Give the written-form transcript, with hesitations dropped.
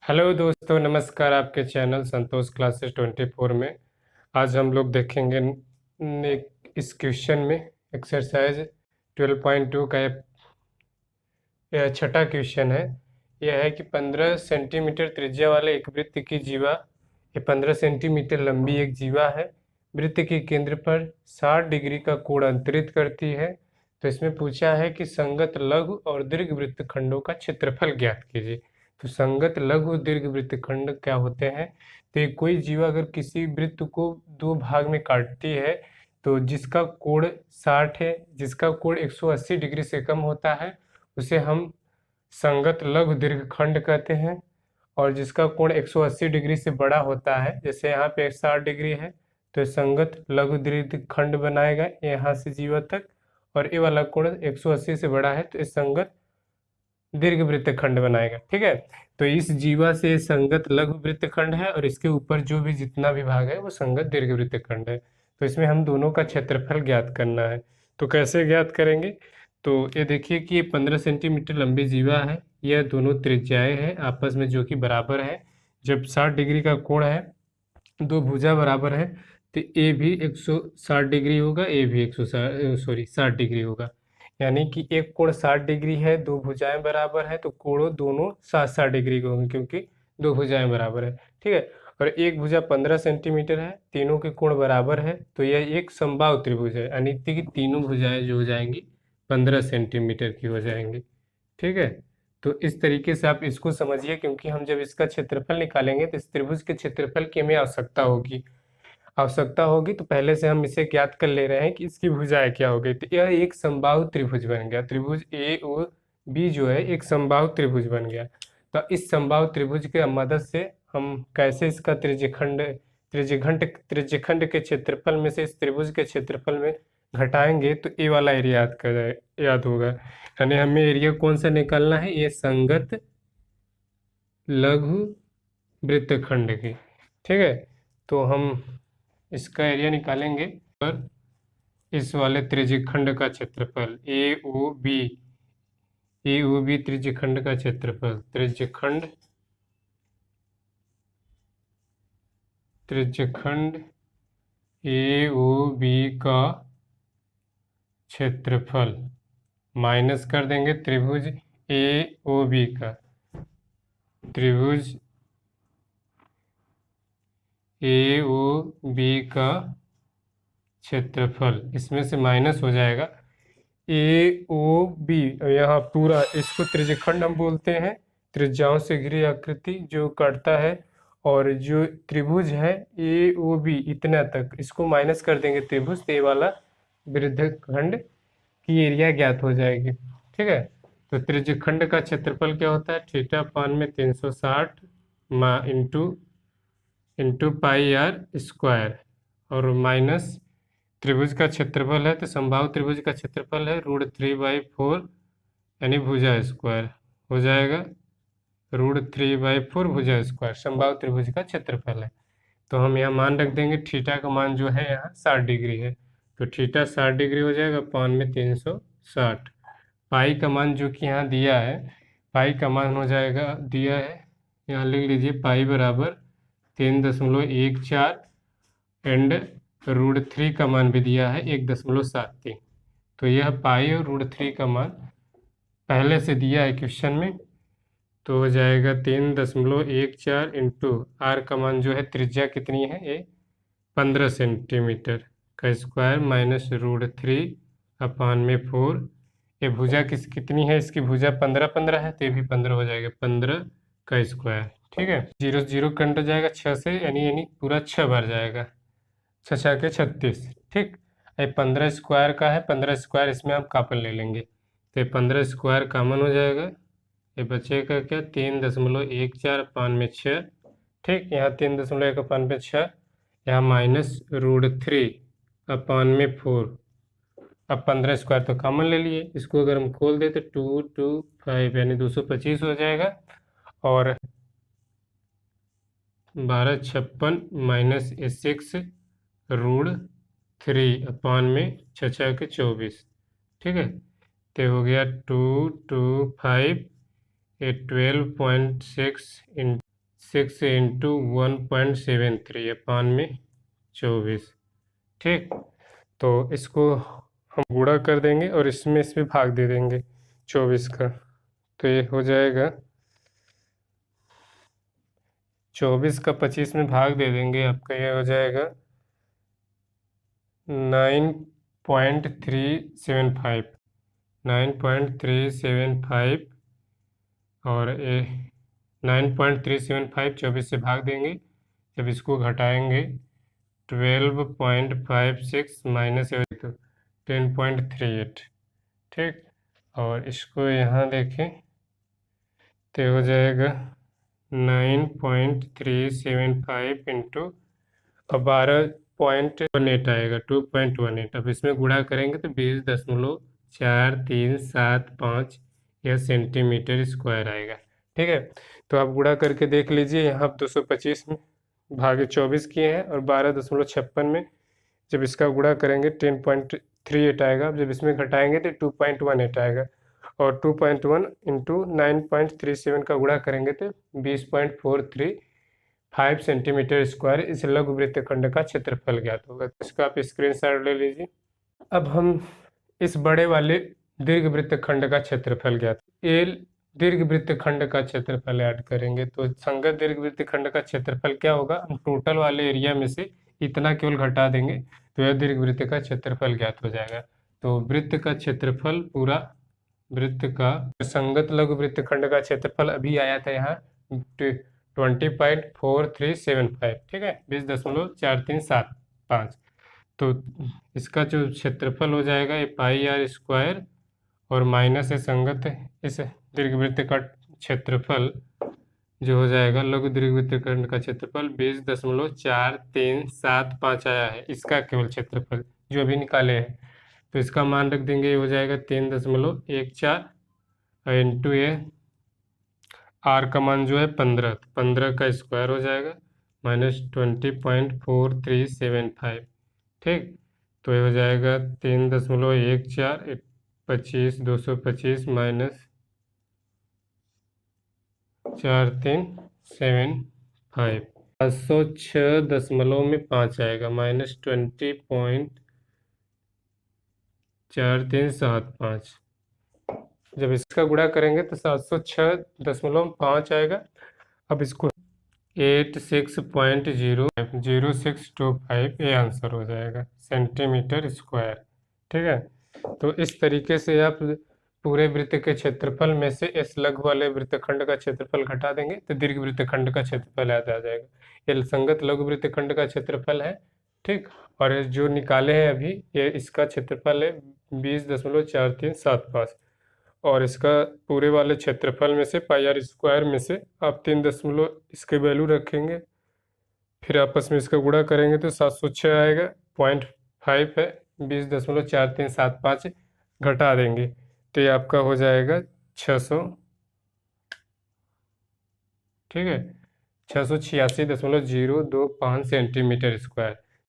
Hello दोस्तों, नमस्कार। आपके चैनल संतोष क्लासेस 24 में आज हम लोग देखेंगे इस क्वेश्चन में एक्सरसाइज 12.2 का यह छठा क्वेश्चन है। यह है कि 15 सेंटीमीटर त्रिज्या वाले एक वृत्त की जीवा, ये 15 सेंटीमीटर लंबी एक जीवा है, वृत्त के केंद्र पर 60 डिग्री का कोण अंतरित करती है। तो इसमें पूछा है कि संगत लघु और दीर्घ वृत्तखंडों का क्षेत्रफल ज्ञात कीजिए। तो संगत लघु दीर्घ वृत्तखंड क्या होते हैं? तो ये कोई जीवा अगर किसी वृत्त को दो भाग में काटती है, तो जिसका कोण 60 है, जिसका कोण 180 डिग्री से कम होता है, उसे हम संगत लघु दीर्घखंड कहते हैं। और जिसका कोण 180 डिग्री से बड़ा होता है, जैसे यहाँ पे 60 डिग्री है, तो ये संगत लघु दीर्घखंड बनाएगा यहाँ से जीवा तक। और ये वाला कोण 180 से बड़ा है, तो ये संगत दीर्घ वृत्तखंड बनाएगा। ठीक है, तो इस जीवा से संगत लघु वृत्तखंड है और इसके ऊपर जो भी जितना भी भाग है वो संगत दीर्घ वृत्तखंड है। तो इसमें हम दोनों का क्षेत्रफल ज्ञात करना है। तो कैसे ज्ञात करेंगे? तो ये देखिए कि ये 15 सेंटीमीटर लंबी जीवा है, यह दोनों त्रिज्याएं हैं आपस में जो कि बराबर है। जब 60 डिग्री का कोण है, दो भुजा बराबर है, तो ए भी 160 डिग्री होगा, ए भी 60 डिग्री होगा। यानी कि एक कोण 60 डिग्री है, दो भुजाएं बराबर है, तो कोणों दोनों 60 डिग्री के होंगे क्योंकि दो भुजाएं बराबर है। ठीक है, और एक भुजा 15 सेंटीमीटर है, तीनों के कोण बराबर है, तो यह एक समबाहु त्रिभुज है। यानी कि तीनों भुजाएं जो हो जाएंगी 15 सेंटीमीटर की हो जाएंगी। ठीक है, तो इस तरीके से आप इसको समझिए, क्योंकि हम जब इसका क्षेत्रफल निकालेंगे तो इस त्रिभुज के क्षेत्रफल की हमें आवश्यकता होगी। तो पहले से हम इसे ज्ञात कर ले रहे हैं कि इसकी भुजाएं क्या हो गई। तो यह एक समबाहु त्रिभुज बन गया। त्रिभुज ए ओ बी जो है एक समबाहु त्रिभुज बन गया। तो इस समबाहु त्रिभुज के मदद से हम कैसे इसका त्रिज्यखंड के क्षेत्रफल में से इस त्रिभुज के क्षेत्रफल में घटाएंगे, तो ए वाला एरिया याद होगा। यानी हमें एरिया कौन सा निकालना है? ये संगत लघु वृत्तखंड की। ठीक है, तो हम इसका एरिया निकालेंगे पर इस वाले त्रिज्यखंड का क्षेत्रफल ए ओ बी त्रिज्यखंड का क्षेत्रफल, त्रिज्यखंड ए ओ बी का क्षेत्रफल माइनस कर देंगे त्रिभुज ए ओ बी का, त्रिभुज ए ओ बी का क्षेत्रफल, इसमें से माइनस हो जाएगा ए ओ बी। यहाँ पूरा इसको त्रिज्यखंड हम बोलते हैं, त्रिज्याओं से घिरी आकृति जो काटता है। और जो त्रिभुज है ए ओ बी इतना तक, इसको माइनस कर देंगे त्रिभुज, तो ये वाला वृत्तखंड की एरिया ज्ञात हो जाएगी। ठीक है, तो त्रिज्यखंड का क्षेत्रफल क्या होता है? थीटा पान में 360 इंटू पाई आर स्क्वायर, और माइनस त्रिभुज का क्षेत्रफल है, तो समबाहु त्रिभुज का क्षेत्रफल है √3/4 यानी भुजा स्क्वायर हो जाएगा। √3/4 भुजा स्क्वायर समबाहु त्रिभुज का क्षेत्रफल है। तो हम यहाँ मान रख देंगे, थीटा का मान जो है यहाँ 60 डिग्री है, तो थीटा 60 डिग्री हो जाएगा, पान में 360। पाई का मान जो कि यहाँ दिया है, पाई का मान हो जाएगा, दिया है यहाँ लिख लीजिए, पाई बराबर 3.14 एंड √3 का मान भी दिया है 1.73। तो यह पाई और √3 का मान पहले से दिया है क्वेश्चन में, तो हो जाएगा 3.14 इंटू आर का मान जो है, त्रिज्या कितनी है ये 15 सेंटीमीटर का स्क्वायर माइनस √3/4। ये भुजा कितनी है? इसकी भुजा 15 है, तो ये भी 15 हो जाएगा, 15 का स्क्वायर। ठीक है, 0 0 कट जाएगा 6 से, यानी पूरा 6 बार जाएगा, 6 6 के 36। ठीक, ये 15 स्क्वायर का है, 15 स्क्वायर इसमें हम कापल ले लेंगे, तो ये 15 स्क्वायर कॉमन हो जाएगा, ये बचेगा क्या 3.14 पान में 6। ठीक, यहाँ 3.1 पान में 6, यहाँ माइनस √3/4। अब 15 स्क्वायर तो कॉमन ले लिए, इसको अगर हम खोल दे तो 225 यानी 225 हो जाएगा, और 1256 माइनस 6 √3/6 में 6 6 के 24। ठीक है, तो हो गया 225 12.6 इन 6 इंटू 1.73 अपान में 24। ठीक, तो इसको हम गुणा कर देंगे और इसमें भाग दे देंगे 24 का, तो ये हो जाएगा 24 का 25 में भाग दे देंगे, आपका ये हो जाएगा 9.375 9.375 और ये 9.375 24 से भाग देंगे, जब इसको घटाएंगे 12.56 माइनस 10.38। ठीक, और इसको यहाँ देखें तो हो जाएगा 9.375 इंटू 12.18 आएगा 2.18। अब इसमें गुणा करेंगे तो 20.4375 यह सेंटीमीटर स्क्वायर आएगा। ठीक है, तो आप गुणा करके देख लीजिए, यहाँ 225 में भागे 24 किए हैं और 12.56 में जब इसका गुणा करेंगे 10.38 आएगा। जब इसमें घटाएंगे तो 2.18 आएगा और 2.1 इंटू 9.37 का गुणा करेंगे तो 20.435 सेंटीमीटर स्क्वायर इस लघु वृत्तखंड का क्षेत्रफल ज्ञात होगा। तो इसका आप स्क्रीनशॉट ले लीजिए। अब हम इस बड़े वाले दीर्घ वृत्तखंड का क्षेत्रफल ज्ञात, ए दीर्घ वृत्तखंड का क्षेत्रफल ऐड करेंगे तो संगत दीर्घ वृत्तखंड का क्षेत्रफल क्या होगा, हम टोटल वाले एरिया में से इतना केवल घटा देंगे तो यह दीर्घ वृत्त का क्षेत्रफल ज्ञात हो जाएगा। तो वृत्त का क्षेत्रफल, पूरा वृत्त का संगत लघु वृत्तखंड का क्षेत्रफल अभी आया था यहाँ 20.4375। ठीक है, 20.4375। तो इसका जो क्षेत्रफल हो जाएगा ये पाई आर स्क्वायर और माइनस है संगत इस दीर्घवृत्त का क्षेत्रफल जो हो जाएगा लघु दीर्घवृत्तखंड का क्षेत्रफल 20.4375 आया है, इसका केवल क्षेत्रफल जो अभी निकाले हैं। तो इसका मान रख देंगे, ये हो जाएगा 3.14 इंटू ये आर का मान जो है 15, 15 का स्क्वायर हो जाएगा माइनस 20.4375। ठीक, तो ये हो जाएगा 3.14 25 225 माइनस 4375 506.5 आएगा माइनस 20.4375। जब इसका गुणा करेंगे तो 706.5 आएगा। अब इसको 86.0625 ये आंसर हो जाएगा सेंटीमीटर स्क्वायर। ठीक है, तो इस तरीके से आप पूरे वृत्त के क्षेत्रफल में से इस लघु वाले वृत्तखंड का क्षेत्रफल घटा देंगे तो दीर्घ वृत्तखंड का क्षेत्रफल याद आ जाएगा। ये संगत लघु वृत्तखंड का क्षेत्रफल है। ठीक, और ये जो निकाले हैं अभी ये इसका क्षेत्रफल है 20.4375 और इसका पूरे वाले क्षेत्रफल में से पाई आर स्क्वायर में से आप 3 दशमलव इसके वैल्यू रखेंगे, फिर आपस में इसका गुणा करेंगे तो 706 आएगा, 0.5 है, 20.4375 घटा देंगे तो ये आपका हो जाएगा 600। ठीक है, 686.025 सेंटीमीटर स्क्वायर।